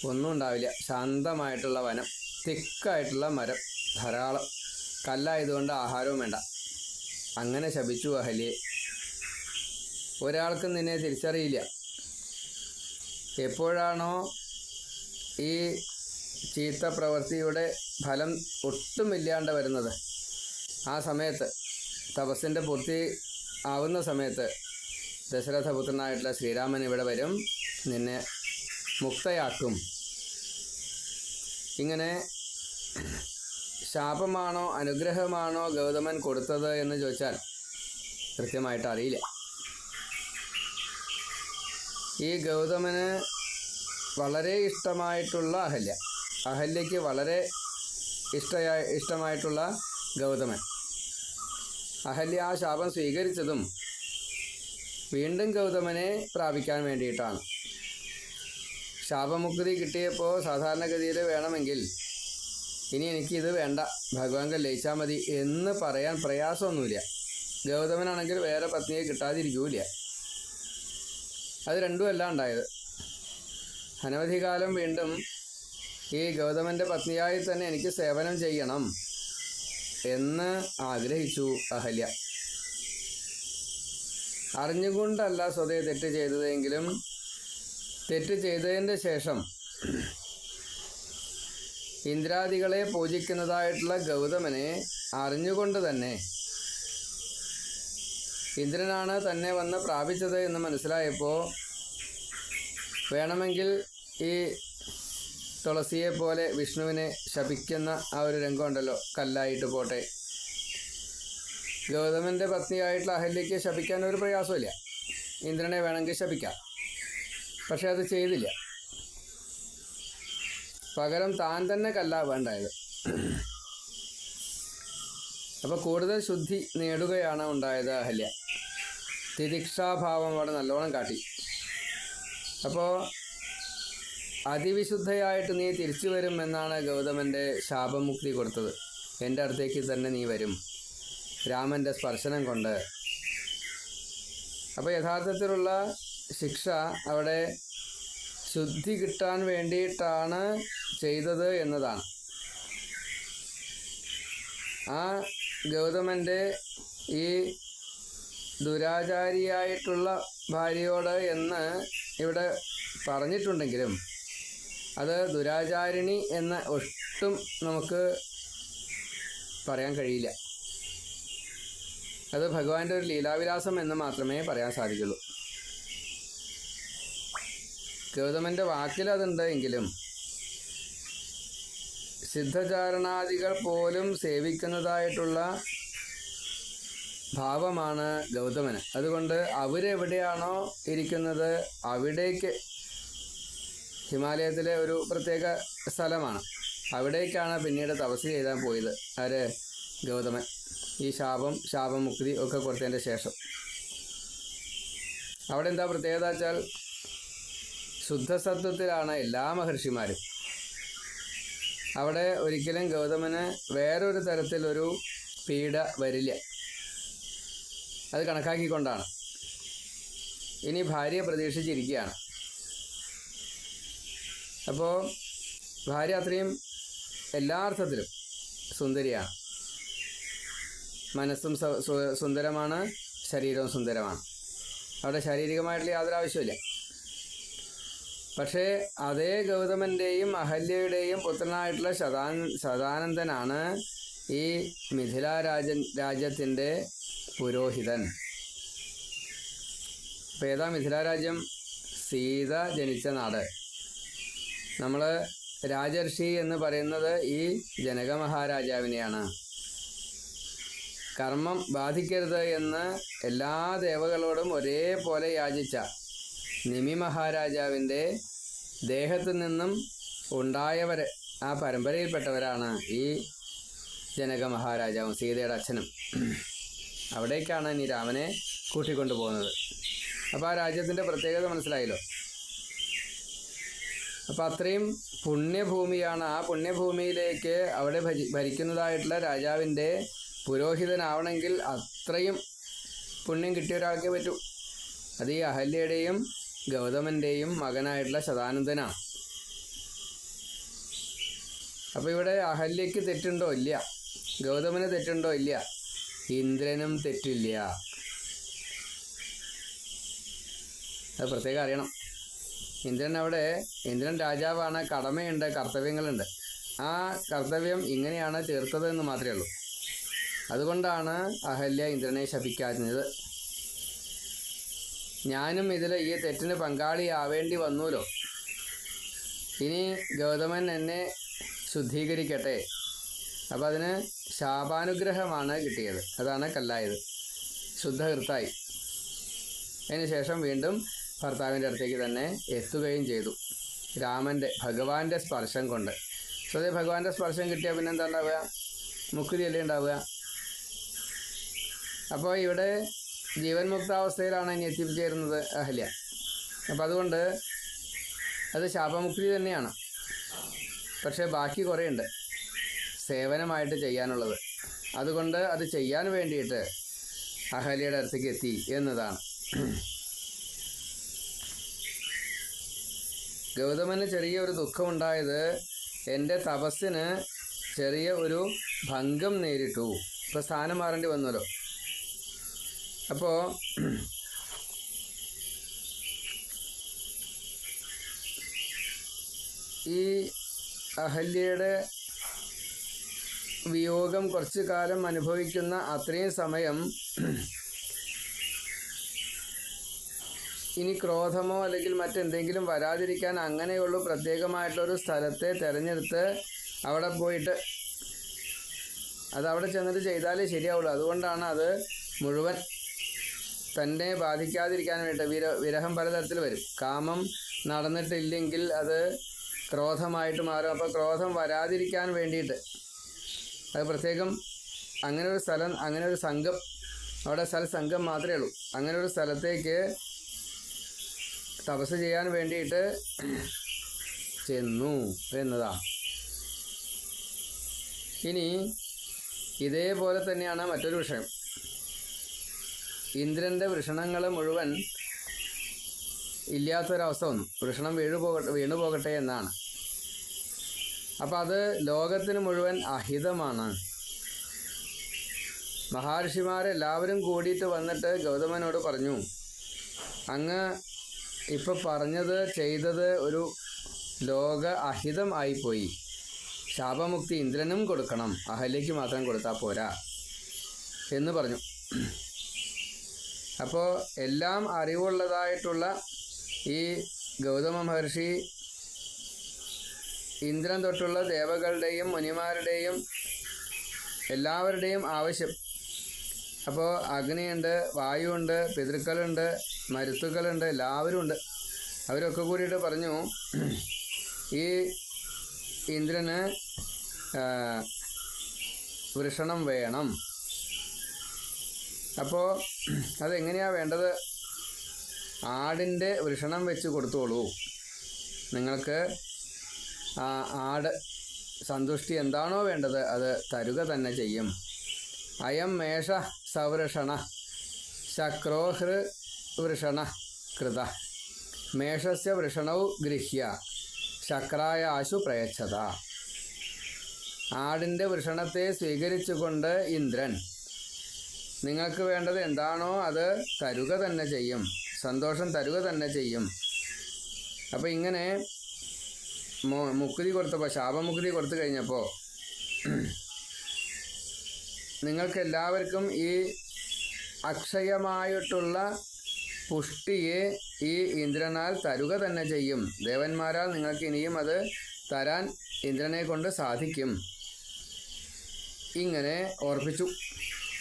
ഒന്നും ഉണ്ടാവില്ല. ശാന്തമായിട്ടുള്ള വനം, തിക്കായിട്ടുള്ള മരം, ധാരാളം കല്ലായതുകൊണ്ട് ആഹാരവും വേണ്ട. അങ്ങനെ ശപിച്ചു അഹല്യെ. ഒരാൾക്കും നിന്നെ തിരിച്ചറിയില്ല. എപ്പോഴാണോ ഈ ചീത്ത പ്രവൃത്തിയുടെ ഫലം ഒട്ടുമില്ലാണ്ട് വരുന്നത്, ആ സമയത്ത് തപസ്സിൻ്റെ പൂർത്തി ആവുന്ന സമയത്ത് ദശരഥപുത്രനായിട്ടുള്ള ശ്രീരാമൻ ഇവിടെ വരും, നിന്നെ മുക്തയാക്കും. ഇങ്ങനെ ശാപമാണോ അനുഗ്രഹമാണോ ഗൗതമൻ കൊടുത്തത് എന്ന് ചോദിച്ചാൽ കൃത്യമായിട്ട് അറിയില്ല. ഈ ഗൗതമന് വളരെ ഇഷ്ടമായിട്ടുള്ള അഹല്യയ്ക്ക് വളരെ ഇഷ്ടമായിട്ടുള്ള ഗൗതമൻ. അഹല്യ ആ ശാപം സ്വീകരിച്ചതും വീണ്ടും ഗൗതമനെ പ്രാപിക്കാൻ വേണ്ടിയിട്ടാണ്. ശാപമുക്തി കിട്ടിയപ്പോൾ സാധാരണഗതിയിൽ വേണമെങ്കിൽ ഇനി എനിക്കിത് വേണ്ട, ഭഗവാൻ ലയിച്ചാൽ മതി എന്ന് പറയാൻ പ്രയാസമൊന്നുമില്ല. ഗൗതമനാണെങ്കിൽ വേറെ പത്നിയെ കിട്ടാതിരിക്കൂല. അത് രണ്ടുമല്ല ഉണ്ടായത്. അനവധി കാലം വീണ്ടും ഈ ഗൗതമൻ്റെ പത്നിയായി തന്നെ എനിക്ക് സേവനം ചെയ്യണം എന്ന് ആഗ്രഹിച്ചു അഹല്യ. അറിഞ്ഞുകൊണ്ടല്ല സ്വതേ തെറ്റ് ചെയ്തതെങ്കിലും തെറ്റ് ചെയ്തതിൻ്റെ ശേഷം ഇന്ദ്രാദികളെ പൂജിക്കുന്നതായിട്ടുള്ള ഗൗതമനെ അറിഞ്ഞുകൊണ്ട് തന്നെ ഇന്ദ്രനാണ് തന്നെ വന്ന് പ്രാപിച്ചത് എന്ന് മനസ്സിലായപ്പോൾ വേണമെങ്കിൽ ഈ തുളസിയെ പോലെ വിഷ്ണുവിനെ ശപിക്കുന്ന ആ ഒരു രംഗമുണ്ടല്ലോ, കല്ലായിട്ട് പോട്ടെ. ഗൗതമൻ്റെ പത്നിയായിട്ടുള്ള അഹല്യയ്ക്ക് ശപിക്കാൻ ഒരു പ്രയാസമില്ല. ഇന്ദ്രനെ വേണമെങ്കിൽ ശപിക്കാം. പക്ഷെ അത് ചെയ്തില്ല. പകരം താൻ തന്നെ കല്ലാവേണ്ടായത്. അപ്പോൾ കൂടുതൽ ശുദ്ധി നേടുകയാണ് ഉണ്ടായത് അഹല്യ. തിതിക്ഷാഭാവം അവിടെ നല്ലോണം കാട്ടി. അപ്പോൾ അതിവിശുദ്ധയായിട്ട് നീ തിരിച്ചു വരും എന്നാണ് ഗൗതമൻ്റെ ശാപമുക്തി കൊടുത്തത്. എൻ്റെ അടുത്തേക്ക് തന്നെ നീ വരും രാമൻ്റെ സ്പർശനം കൊണ്ട്. അപ്പോൾ യഥാർത്ഥത്തിലുള്ള ശിക്ഷ അവിടെ ശുദ്ധി കിട്ടാൻ വേണ്ടിയിട്ടാണ് ചെയ്തത് എന്നതാണ്. ആ ഗൗതമൻ്റെ ഈ ദുരാചാരിയായിട്ടുള്ള ഭാര്യയോട് എന്ന് ഇവിടെ പറഞ്ഞിട്ടുണ്ടെങ്കിലും അത് ദുരാചാരിണി എന്ന് ഒട്ടും നമുക്ക് പറയാൻ കഴിയില്ല. അത് ഭഗവാന്റെ ഒരു ലീലാവിലാസം എന്ന് മാത്രമേ പറയാൻ സാധിക്കുള്ളൂ. ഗൗതമൻ്റെ വാക്കിൽ അതുണ്ട് എങ്കിലും സിദ്ധചാരണാദികൾ പോലും സേവിക്കുന്നതായിട്ടുള്ള ഭാവമാണ് ഗൗതമന്. അതുകൊണ്ട് അവരെവിടെയാണോ ഇരിക്കുന്നത് അവിടേക്ക്, ഹിമാലയത്തിലെ ഒരു പ്രത്യേക സ്ഥലമാണ്, അവിടേക്കാണ് പിന്നീട് തപസ് ചെയ്താൽ പോയത് ആര്? ഗൗതമൻ. ഈ ശാപമുക്തി ഒക്കെ കൊടുത്തതിൻ്റെ ശേഷം അവിടെ എന്താ പ്രത്യേകത വെച്ചാൽ ശുദ്ധസത്വത്തിലാണ് എല്ലാ മഹർഷിമാരും. അവിടെ ഒരിക്കലും ഗൗതമന് വേറൊരു തരത്തിലൊരു പീഡ വരില്ല. അത് കണക്കാക്കിക്കൊണ്ടാണ്. ഇനി ഭാര്യയെ പ്രതീക്ഷിച്ചിരിക്കുകയാണ്. അപ്പോൾ ഭാര്യ അത്രയും എല്ലാ അർത്ഥത്തിലും സുന്ദരിയാണ്. മനസ്സും സുന്ദരമാണ്, ശരീരവും സുന്ദരമാണ്. അവിടെ ശാരീരികമായിട്ടുള്ള യാതൊരു ആവശ്യമില്ല. പക്ഷേ അതേ ഗൗതമൻ്റെയും അഹല്യയുടെയും പുത്രനായിട്ടുള്ള ശതാനന്ദനാണ് ഈ മിഥില രാജ്യത്തിൻ്റെ പുരോഹിതൻ. അപ്പോൾ ഏതാ മിഥില രാജ്യം? സീത ജനിച്ച നാട്. നമ്മൾ രാജർഷി എന്ന് പറയുന്നത് ഈ ജനക മഹാരാജാവിനെയാണ്. കർമ്മം ബാധിക്കരുത് എന്ന് എല്ലാ ദേവകളോടും ഒരേപോലെ യാചിച്ച നിമി മഹാരാജാവിൻ്റെ ദേഹത്തു നിന്നും ഉണ്ടായവർ, ആ പരമ്പരയിൽപ്പെട്ടവരാണ് ഈ ജനക മഹാരാജാവും സീതയുടെ അച്ഛനും. അവിടേക്കാണ് ഇനി രാമനെ കൂട്ടിക്കൊണ്ടു പോകുന്നത്. അപ്പോൾ ആ രാജ്യത്തിൻ്റെ പ്രത്യേകത മനസ്സിലായല്ലോ. അപ്പോൾ അത്രയും പുണ്യഭൂമിയാണ്. ആ പുണ്യഭൂമിയിലേക്ക് അവിടെ ഭരിക്കുന്നതായിട്ടുള്ള രാജാവിൻ്റെ പുരോഹിതനാവണമെങ്കിൽ അത്രയും പുണ്യം കിട്ടിയ ഒരാൾക്കേ പറ്റൂ. അത് ഈ അഹല്യയുടെയും ഗൗതമൻ്റെയും മകനായിട്ടുള്ള ശതാനന്ദനാണ്. അപ്പോൾ ഇവിടെ അഹല്യയ്ക്ക് തെറ്റുണ്ടോ? ഇല്ല. ഗൗതമന് തെറ്റുണ്ടോ? ഇല്ല. ഇന്ദ്രനും തെറ്റില്ല. അത് പ്രത്യേകം അറിയണം. ഇന്ദ്രൻ രാജാവാണ്, കടമയുണ്ട്, കർത്തവ്യങ്ങളുണ്ട്. ആ കർത്തവ്യം ഇങ്ങനെയാണ് തീർത്തത് എന്ന് മാത്രമേ ഉള്ളൂ. അതുകൊണ്ടാണ് അഹല്യ ഇന്ദ്രനെ ശപിക്കാഞ്ഞത്. ഞാനും ഇതിൽ ഈ തെറ്റിന് പങ്കാളിയാവേണ്ടി വന്നുല്ലോ. ഇനി ഗൗതമൻ എന്നെ ശുദ്ധീകരിക്കട്ടെ. അപ്പോൾ അതിന് ശാപാനുഗ്രഹമാണ് കിട്ടിയത്. അതാണ് കല്ലായത്. ശുദ്ധഹൃത്തായി. അതിന് ശേഷം വീണ്ടും ഭർത്താവിൻ്റെ അടുത്തേക്ക് തന്നെ എത്തുകയും ചെയ്തു. ഭഗവാന്റെ സ്പർശം കൊണ്ട്. സ്വതേ ഭഗവാന്റെ സ്പർശം കിട്ടിയാൽ പിന്നെന്താ ഉണ്ടാവുക? മുക്തിയല്ലേ ഉണ്ടാവുക. അപ്പോൾ ഇവിടെ ജീവൻ മുക്താവസ്ഥയിലാണ് ഇനി എത്തിച്ചേരുന്നത് അഹല്യ. അപ്പം അതുകൊണ്ട് അത് ശാപമുക്തി തന്നെയാണ്. പക്ഷേ ബാക്കി കുറേയുണ്ട് സേവനമായിട്ട് ചെയ്യാനുള്ളത്. അതുകൊണ്ട് അത് ചെയ്യാൻ വേണ്ടിയിട്ട് അഹല്യയുടെ അടുത്തേക്ക് എത്തി എന്നതാണ്. ഗൗതമന് ചെറിയൊരു ദുഃഖമുണ്ടായത് എൻ്റെ തപസ്സിന് ചെറിയ ഒരു ഭംഗം നേരിട്ടു. ഇപ്പോൾ സ്ഥാനം മാറേണ്ടി വന്നല്ലോ. അപ്പോൾ ഈ അഹല്യയുടെ വിയോഗം കുറച്ചു കാലം അനുഭവിക്കുന്ന അത്രയും സമയം ഇനി ക്രോധമോ അല്ലെങ്കിൽ മറ്റെന്തെങ്കിലും വരാതിരിക്കാൻ അങ്ങനെയുള്ള പ്രത്യേകമായിട്ടുള്ളൊരു സ്ഥലത്തെ തിരഞ്ഞെടുത്ത് അവിടെ പോയിട്ട് അതവിടെ ചെന്നിട്ട് ചെയ്താലേ ശരിയാവുള്ളൂ. അതുകൊണ്ടാണ് അത് മുഴുവൻ തന്നെ ബാധിക്കാതിരിക്കാൻ വേണ്ടി വിരഹം പലതരത്തിൽ വരും. കാമം നടന്നിട്ടില്ലെങ്കിൽ അത് ക്രോധമായിട്ട് മാറും. അപ്പോൾ ക്രോധം വരാതിരിക്കാൻ വേണ്ടിയിട്ട് അത് പ്രത്യേകം അങ്ങനെ ഒരു സ്ഥലം, അങ്ങനെ ഒരു സംഘം, അവിടെ സംഘം മാത്രമേ ഉള്ളൂ. അങ്ങനെ ഒരു സ്ഥലത്തേക്ക് തപസ് ചെയ്യാൻ വേണ്ടിയിട്ട് ചെന്നു എന്നതാണ്. ഇനി ഇതേപോലെ തന്നെയാണ് മറ്റൊരു വിഷയം. ഇന്ദ്രൻ്റെ വൃഷണങ്ങൾ മുഴുവൻ ഇല്ലാത്തൊരവസ്ഥ വന്നു. വൃഷണം വീണു പോകട്ടെ എന്നാണ്. അപ്പം അത് ലോകത്തിന് മുഴുവൻ അഹിതമാണ്. മഹർഷിമാരെല്ലാവരും കൂടിയിട്ട് വന്നിട്ട് ഗൗതമനോട് പറഞ്ഞു, അങ്ങ് ഇപ്പം പറഞ്ഞത് ചെയ്തത് ഒരു ലോക അഹിതം ആയിപ്പോയി. ശാപമുക്തി ഇന്ദ്രനും കൊടുക്കണം, അഹല്യയ്ക്ക് മാത്രം കൊടുത്താൽ പോരാ എന്ന് പറഞ്ഞു. അപ്പോൾ എല്ലാം അറിവുള്ളതായിട്ടുള്ള ഈ ഗൗതമ മഹർഷി ഇന്ദ്രൻ തൊട്ടുള്ള ദേവകളുടെയും മുനിമാരുടെയും എല്ലാവരുടെയും ആവശ്യം. അപ്പോൾ അഗ്നിയുണ്ട്, വായുവുണ്ട്, പിതൃക്കളുണ്ട്, മരുത്തുക്കളുണ്ട്, എല്ലാവരും ഉണ്ട്. അവരൊക്കെ കൂടിയിട്ട് പറഞ്ഞു, ഈ ഇന്ദ്രന് വൃഷണം വേണം. അപ്പോൾ അതെങ്ങനെയാണ് വേണ്ടത്? ആടിൻ്റെ വൃഷണം വെച്ച് കൊടുത്തോളൂ. നിങ്ങൾക്ക് ആട് സന്തുഷ്ടി എന്താണോ വേണ്ടത് അത് തരുക തന്നെ ചെയ്യും. അയം മേഷ സവൃഷണ ശക്രോഹൃ വൃഷണ കൃത മേഷസ്യ വൃഷണൗ ഗൃഹ്യ ശക്രായ ആശു പ്രയച്ഛത. ആടിൻ്റെ വൃഷണത്തെ സ്വീകരിച്ചുകൊണ്ട് ഇന്ദ്രൻ നിങ്ങൾക്ക് വേണ്ടത് എന്താണോ അത് തരുക തന്നെ ചെയ്യും, സന്തോഷം തരുക തന്നെ ചെയ്യും. അപ്പോൾ ഇങ്ങനെ മുക്തി കൊടുത്തപ്പോൾ, ശാപമുക്തി കൊടുത്തു കഴിഞ്ഞപ്പോൾ നിങ്ങൾക്കെല്ലാവർക്കും ഈ അക്ഷയമായിട്ടുള്ള പുഷ്ടിയെ ഈ ഇന്ദ്രനാൽ തരുക തന്നെ ചെയ്യും. ദേവന്മാരാൽ നിങ്ങൾക്ക് ഇനിയും അത് തരാൻ ഇന്ദ്രനെ കൊണ്ട് സാധിക്കും. ഇങ്ങനെ ഓർപ്പിച്ചു.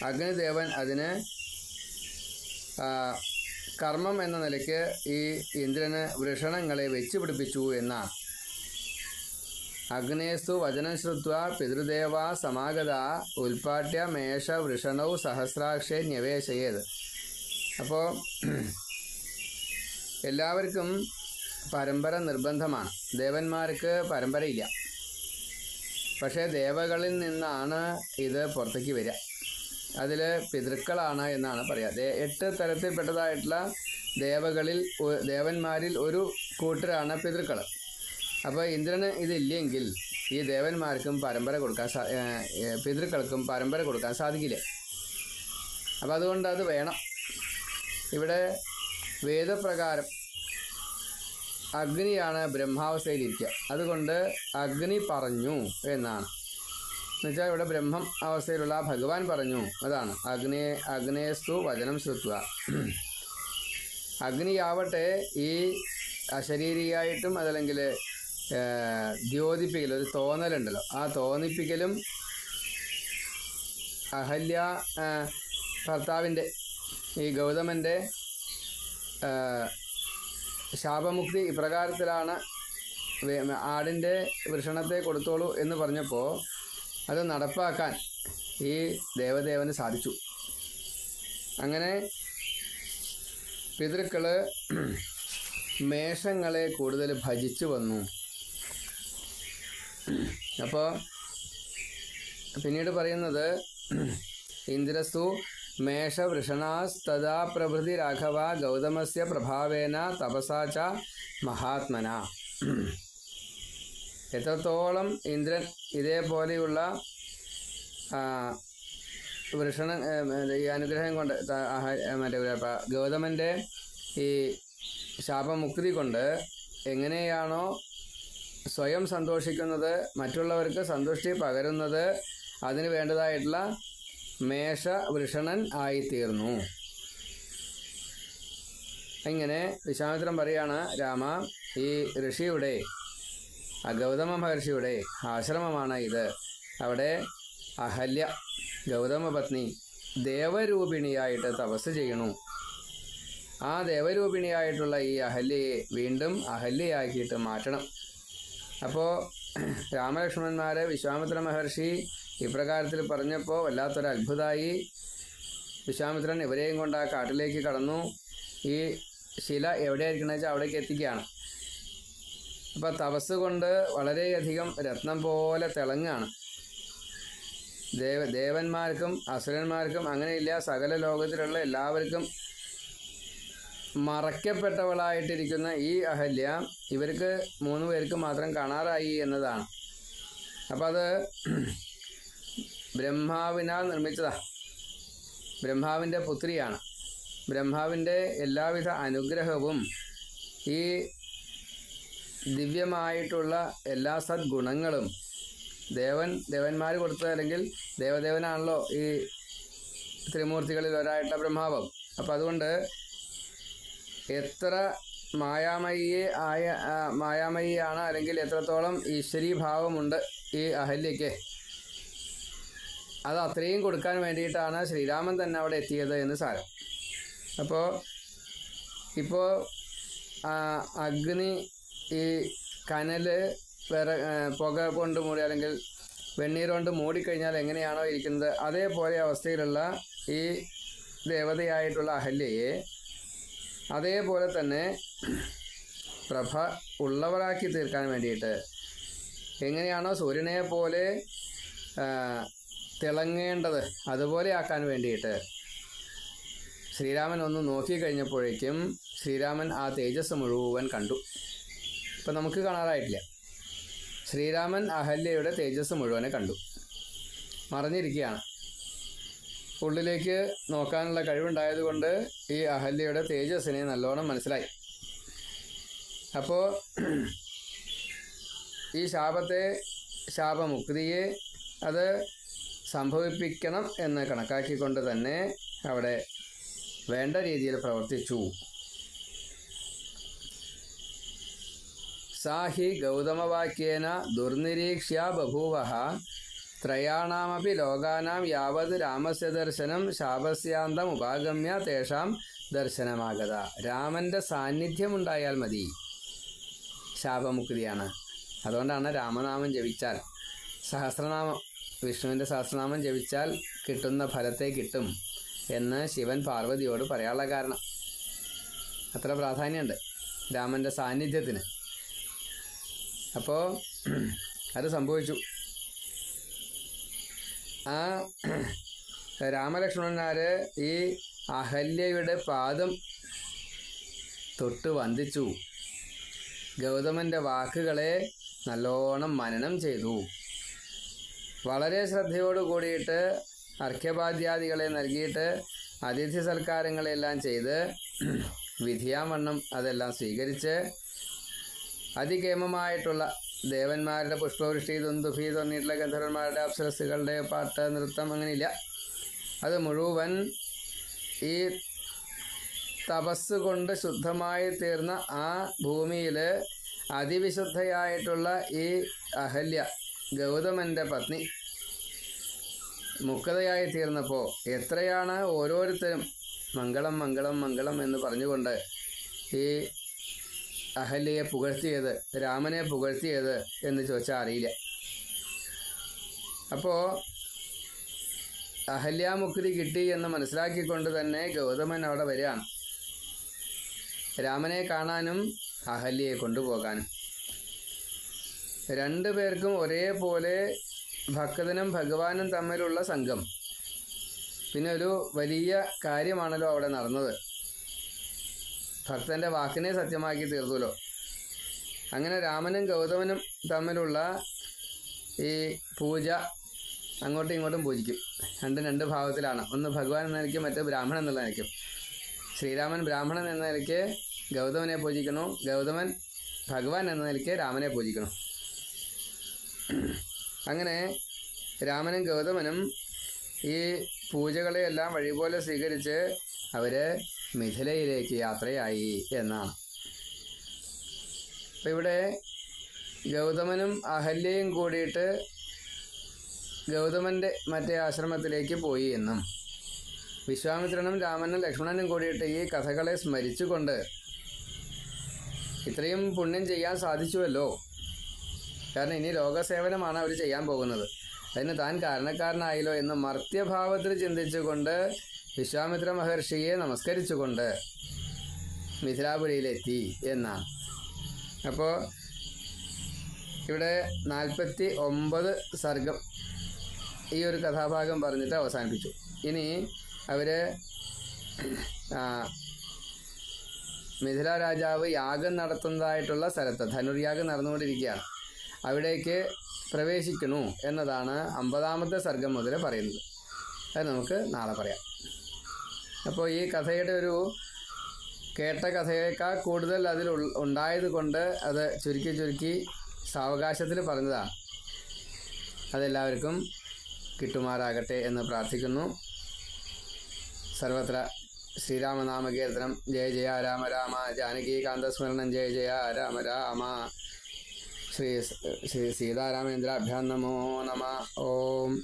അഗ്നിദേവൻ അതിന് കർമ്മം എന്ന നിലയ്ക്ക് ഈ ഇന്ദ്രന് വൃഷണങ്ങളെ വെച്ച് പിടിപ്പിച്ചു എന്നാണ്. അഗ്നേസ്തു വചനം ശ്രുത്വാ പിതൃദേവാ സമാഗത ഉൽപാട്യ മേഷ വൃഷണൗ സഹസ്രാക്ഷേ ന്യവേശയേത്. അപ്പോൾ എല്ലാവർക്കും പരമ്പര നിർബന്ധമാണ്. ദേവന്മാർക്ക് പരമ്പരയില്ല. പക്ഷേ ദേവകളിൽ നിന്നാണ് ഇത് പുറത്തേക്ക് വരിക. അതിൽ പിതൃക്കളാണ് എന്നാണ് പറയുക. 8 തരത്തിൽപ്പെട്ടതായിട്ടുള്ള ദേവന്മാരിൽ ഒരു കൂട്ടരാണ് പിതൃക്കൾ. അപ്പോൾ ഇന്ദ്രന് ഇതില്ലെങ്കിൽ ഈ ദേവന്മാർക്കും പരമ്പര കൊടുക്കാൻ പിതൃക്കൾക്കും പരമ്പര കൊടുക്കാൻ സാധിക്കില്ല. അപ്പോൾ അതുകൊണ്ട് അത് വേണം. ഇവിടെ വേദപ്രകാരം അഗ്നിയാണ് ബ്രഹ്മാവസ്ഥയിലിരിക്കുക. അതുകൊണ്ട് അഗ്നി പറഞ്ഞു എന്നാണ്. എന്നുവെച്ചാൽ ഇവിടെ ബ്രഹ്മം അവസ്ഥയിലുള്ള ഭഗവാൻ പറഞ്ഞു, അതാണ് അഗ്നേസ്തു വചനം ശ്രുത്വ. അഗ്നിയാവട്ടെ ഈ അശരീരിയായിട്ടും അതല്ലെങ്കിൽ ദ്യോതിപ്പിക്കൽ, ഒരു തോന്നലുണ്ടല്ലോ, ആ തോന്നിപ്പിക്കലും അഹല്യ ഭർത്താവിൻ്റെ ഈ ഗൗതമൻ്റെ ശാപമുക്തി ഇപ്രകാരത്തിലാണ്. ആടിൻ്റെ വൃഷണത്തെ കൊടുത്തോളൂ എന്ന് പറഞ്ഞപ്പോൾ അത് നടപ്പാക്കാൻ ഈ ദേവദേവന് സാധിച്ചു. അങ്ങനെ പിതൃക്കൾ മേഷങ്ങളെ കൂടുതൽ ഭജിച്ചു വന്നു. അപ്പോൾ പിന്നീട് പറയുന്നത് ഇന്ദ്രസ്തു മേഷവൃഷണാസ്തദാ പ്രഭൃതി രാഘവ ഗൗതമസ്യ പ്രഭാവേന തപസാ ച മഹാത്മന. എത്രത്തോളം ഇന്ദ്രൻ ഇതേപോലെയുള്ള വൃഷണ ഈ അനുഗ്രഹം കൊണ്ട് ഗൗതമൻ്റെ ഈ ശാപമുക്തി കൊണ്ട് എങ്ങനെയാണോ സ്വയം സന്തോഷിക്കുന്നത്, മറ്റുള്ളവർക്ക് സന്തുഷ്ടി പകരുന്നത്, അതിന് വേണ്ടതായിട്ടുള്ള മേഷവൃഷണൻ ആയിത്തീർന്നു. ഇങ്ങനെ വിശ്വാമിത്രൻ പറയാണ്, രാമ, ഈ ഋഷിയുടെ ഗൗതമ മഹർഷിയുടെ ആശ്രമമാണ് ഇത്. അവിടെ അഹല്യ ഗൗതമ പത്നി ദേവരൂപിണിയായിട്ട് തപസ് ചെയ്യണു. ആ ദേവരൂപിണിയായിട്ടുള്ള ഈ അഹല്യയെ വീണ്ടും അഹല്യയാക്കിയിട്ട് മാറ്റണം. അപ്പോൾ രാമലക്ഷ്മണന്മാരെ വിശ്വാമിത്ര മഹർഷി ഇപ്രകാരത്തിൽ പറഞ്ഞപ്പോൾ വല്ലാത്തൊരു അത്ഭുതമായി. വിശ്വാമിത്രൻ ഇവരെയും കൊണ്ട് ആ കാട്ടിലേക്ക് കടന്നു. ഈ ശില എവിടെയായിരിക്കണമെന്ന് വെച്ചാൽ അവിടേക്ക് എത്തിക്കുകയാണ്. അപ്പോൾ തപസ് കൊണ്ട് വളരെയധികം രത്നം പോലെ തിളങ്ങാണ്. ദേവന്മാർക്കും അസുരന്മാർക്കും അങ്ങനെയില്ല, സകല ലോകത്തിലുള്ള എല്ലാവർക്കും മറയ്ക്കപ്പെട്ടവളായിട്ടിരിക്കുന്ന ഈ അഹല്യ ഇവർക്ക് 3 പേർക്ക് മാത്രം കാണാറായി എന്നതാണ്. അപ്പം അത് ബ്രഹ്മാവിനാൽ നിർമ്മിച്ചതാണ്. ബ്രഹ്മാവിൻ്റെ പുത്രിയാണ്. ബ്രഹ്മാവിൻ്റെ എല്ലാവിധ അനുഗ്രഹവും ഈ ദിവ്യമായിട്ടുള്ള എല്ലാ സദ്ഗുണങ്ങളും ദേവന്മാർ കൊടുത്തത്, അല്ലെങ്കിൽ ദേവദേവനാണല്ലോ ഈ ത്രിമൂർത്തികളിൽ ഒരായിട്ടുള്ള ബ്രഹ്മാവം. അപ്പം അതുകൊണ്ട് എത്ര മായാമയിയാണ്, അല്ലെങ്കിൽ എത്രത്തോളം ഈശ്വരീഭാവമുണ്ട് ഈ അഹല്യയ്ക്ക്, അത് അത്രയും കൊടുക്കാൻ വേണ്ടിയിട്ടാണ് ശ്രീരാമൻ തന്നെ അവിടെ എത്തിയത് എന്ന് സാരം. അപ്പോൾ ഇപ്പോൾ അഗ്നി ഈ കനൽ പുക കൊണ്ട് മൂടി, അല്ലെങ്കിൽ വെണ്ണീർ കൊണ്ട് മൂടിക്കഴിഞ്ഞാൽ എങ്ങനെയാണോ ഇരിക്കുന്നത്, അതേപോലെ അവസ്ഥയിലുള്ള ഈ ദേവതയായിട്ടുള്ള അഹല്യയെ അതേപോലെ തന്നെ പ്രഭ ഉള്ളവരാക്കി തീർക്കാൻ വേണ്ടിയിട്ട്, എങ്ങനെയാണോ സൂര്യനെ പോലെ തിളങ്ങേണ്ടത് അതുപോലെ ആക്കാൻ വേണ്ടിയിട്ട് ശ്രീരാമൻ ഒന്ന് നോക്കിക്കഴിഞ്ഞപ്പോഴേക്കും ശ്രീരാമൻ ആ തേജസ് മുഴുവൻ കണ്ടു. ഇപ്പം നമുക്ക് കാണാറായിട്ടില്ല. ശ്രീരാമൻ അഹല്യയുടെ തേജസ് മുഴുവനെ കണ്ടു. മറഞ്ഞിരിക്കുകയാണ്. ഉള്ളിലേക്ക് നോക്കാനുള്ള കഴിവുണ്ടായതുകൊണ്ട് ഈ അഹല്യയുടെ തേജസ്സിനെ നല്ലോണം മനസ്സിലായി. അപ്പോൾ ഈ ശാപമുക്തിയെ അത് സംഭവിപ്പിക്കണം എന്ന് കണക്കാക്കിക്കൊണ്ട് തന്നെ അവിടെ വേണ്ട രീതിയിൽ പ്രവർത്തിച്ചു. സാഹി ഗൗതമവാക്യേന ദുർനിരീക്ഷ്യ ബഭൂവഃ ത്രയാണാമപി ലോകാനാം യാവത് രാമസ്യ ദർശനം ശാപസ്യാന്തം ഉപാഗമ്യ തേഷാം ദർശനമാഗത. രാമൻ്റെ സാന്നിധ്യമുണ്ടായാൽ മതി, ശാപമുക്തിയാണ്. അതുകൊണ്ടാണ് രാമനാമം ജപിച്ചാൽ, സഹസ്രനാമം, വിഷ്ണുവിൻ്റെ സഹസ്രനാമം ജപിച്ചാൽ കിട്ടുന്ന ഫലത്തെ കിട്ടും എന്ന് ശിവൻ പാർവതിയോട് പറയാനുള്ള കാരണം. അത്ര പ്രാധാന്യമുണ്ട് രാമൻ്റെ സാന്നിധ്യത്തിന്. അപ്പോൾ അത് സംഭവിച്ചു. ആ രാമലക്ഷ്മണന്മാർ ഈ അഹല്യയുടെ പാദം തൊട്ട് വന്ദിച്ചു. ഗൗതമൻ്റെ വാക്കുകളെ നല്ലോണം മനനം ചെയ്തു. വളരെ ശ്രദ്ധയോട് കൂടിയിട്ട് അർഘ്യപാദ്യാദികളെ നൽകിയിട്ട് അതിഥി സൽക്കാരങ്ങളെല്ലാം ചെയ്ത് വിധിയാവണ്ണം അതെല്ലാം സ്വീകരിച്ച് അതികേമമായിട്ടുള്ള ദേവന്മാരുടെ പുഷ്പവൃഷ്ടി, ദുന്ദുഭി തുടങ്ങിയിട്ടുള്ള ഗന്ധർവന്മാരുടെ അപ്സരസ്സുകളുടെ പാട്ട്, നൃത്തം, അങ്ങനെയില്ല. അത് മുഴുവൻ ഈ തപസ് കൊണ്ട് ശുദ്ധമായി തീർന്ന ആ ഭൂമിയിൽ അതിവിശുദ്ധയായിട്ടുള്ള ഈ അഹല്യ ഗൗതമൻ്റെ പത്നി മുക്തയായി തീർന്നപ്പോൾ എത്രയാണ് ഓരോരുത്തരും മംഗളം മംഗളം മംഗളം എന്ന് പറഞ്ഞുകൊണ്ട് ഈ അഹല്യയെ പുകഴ്ത്തിയത്, രാമനെ പുകഴ്ത്തിയത് എന്ന് ചോദിച്ചാൽ അറിയില്ല. അപ്പോൾ അഹല്യാമുക്തി കിട്ടി എന്ന് മനസ്സിലാക്കിക്കൊണ്ട് തന്നെ ഗൗതമൻ അവിടെ വരികയാണ്. രാമനെ കാണാനും അഹല്യയെ കൊണ്ടുപോകാനും. രണ്ടു പേർക്കും ഒരേപോലെ ഭക്തനും ഭഗവാനും തമ്മിലുള്ള സംഘം. പിന്നെ ഒരു വലിയ കാര്യമാണല്ലോ അവിടെ നടന്നത്. ഭക്തൻ്റെ വാക്കിനെ സത്യമാക്കി തീർത്തുല്ലോ. അങ്ങനെ രാമനും ഗൗതമനും തമ്മിലുള്ള ഈ പൂജ അങ്ങോട്ടും ഇങ്ങോട്ടും പൂജിക്കും. രണ്ട് ഭാവത്തിലാണ്. ഒന്ന് ഭഗവാൻ എന്ന നിലയ്ക്ക്, മറ്റ് ബ്രാഹ്മണൻ എന്നുള്ള നിലയ്ക്കും. ശ്രീരാമൻ ബ്രാഹ്മണൻ എന്ന നിലയ്ക്ക് ഗൗതമനെ പൂജിക്കണു, ഗൗതമൻ ഭഗവാൻ എന്ന നിലയ്ക്ക് രാമനെ പൂജിക്കണം. അങ്ങനെ രാമനും ഗൗതമനും ഈ പൂജകളെയെല്ലാം വഴിപോലെ സ്വീകരിച്ച് അവർ മിഥിലയിലേക്ക് യാത്രയായി എന്നാണ്. അപ്പം ഇവിടെ ഗൗതമനും അഹല്യയും കൂടിയിട്ട് ഗൗതമൻ്റെ മറ്റേ ആശ്രമത്തിലേക്ക് പോയി എന്നും, വിശ്വാമിത്രനും രാമനും ലക്ഷ്മണനും കൂടിയിട്ട് ഈ കഥകളെ സ്മരിച്ചുകൊണ്ട് ഇത്രയും പുണ്യം ചെയ്യാൻ സാധിച്ചുവല്ലോ. കാരണം ഇനി ലോകസേവനമാണ് അവർ ചെയ്യാൻ പോകുന്നത്. അതിന് താൻ കാരണക്കാരനായല്ലോ എന്ന് മർത്യഭാവത്തിൽ ചിന്തിച്ചുകൊണ്ട് വിശ്വാമിത്ര മഹർഷിയെ നമസ്കരിച്ചുകൊണ്ട് മിഥിലാപുരിയിലെത്തി എന്നാണ്. അപ്പോൾ ഇവിടെ 49 സർഗം ഈ ഒരു കഥാഭാഗം പറഞ്ഞിട്ട് അവസാനിപ്പിച്ചു. ഇനി അവർ മിഥില രാജാവ് യാഗം നടത്തുന്നതായിട്ടുള്ള സ്ഥലത്ത്, ധനുർയാഗം നടന്നുകൊണ്ടിരിക്കുകയാണ്, അവിടേക്ക് പ്രവേശിക്കണു എന്നതാണ് 50-ാമത്തെ സർഗം മുതൽ പറയുന്നത്. അത് നമുക്ക് നാളെ പറയാം. അപ്പോൾ ഈ കഥയുടെ ഒരു കേട്ട കഥയേക്കാൾ കൂടുതൽ അതിൽ ഉണ്ടായത് കൊണ്ട് അത് ചുരുക്കി സാവകാശത്തിൽ പറഞ്ഞതാണ്. അതെല്ലാവർക്കും കിട്ടുമാറാകട്ടെ എന്ന് പ്രാർത്ഥിക്കുന്നു. സർവത്ര ശ്രീരാമനാമകീർത്തനം. ജയ ജയ രാമ രാമ, ജാനകീകാന്തസ്മരണം. ജയ ജയ രാമ രാമ. ശ്രീ സീതാരാമേന്ദ്രാഭ്യാം നമോ നമ. ഓം.